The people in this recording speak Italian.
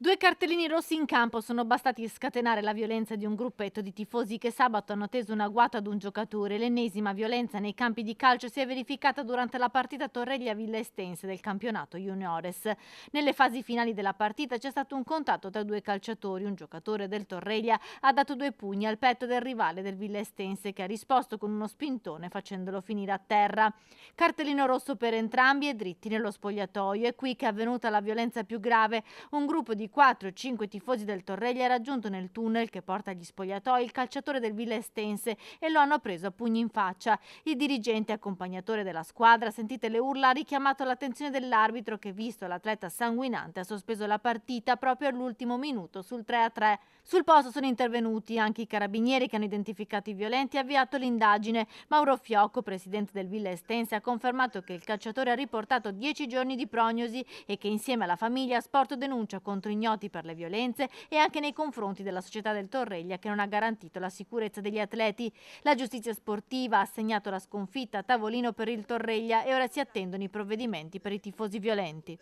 Due cartellini rossi in campo sono bastati a scatenare la violenza di un gruppetto di tifosi che sabato hanno teso un agguato ad un giocatore. L'ennesima violenza nei campi di calcio si è verificata durante la partita Torreglia-Villa Estense del campionato Juniores. Nelle fasi finali della partita c'è stato un contatto tra due calciatori. Un giocatore del Torreglia ha dato due pugni al petto del rivale del Villa Estense, che ha risposto con uno spintone facendolo finire a terra. Cartellino rosso per entrambi e dritti nello spogliatoio. È qui che è avvenuta la violenza più grave. Un gruppo di 4 o 5 tifosi del Torreglia ha raggiunto nel tunnel che porta agli spogliatoi il calciatore del Villa Estense e lo hanno preso a pugni in faccia. Il dirigente accompagnatore della squadra, sentite le urla, ha richiamato l'attenzione dell'arbitro che, visto l'atleta sanguinante, ha sospeso la partita proprio all'ultimo minuto sul 3-3. Sul posto sono intervenuti anche i carabinieri che hanno identificato i violenti e avviato l'indagine. Mauro Fiocco, presidente del Villa Estense, ha confermato che il calciatore ha riportato 10 giorni di prognosi e che insieme alla famiglia ha sporto denuncia contro ignoti per le violenze e anche nei confronti della società del Torreglia, che non ha garantito la sicurezza degli atleti. La giustizia sportiva ha assegnato la sconfitta a tavolino per il Torreglia e ora si attendono i provvedimenti per i tifosi violenti.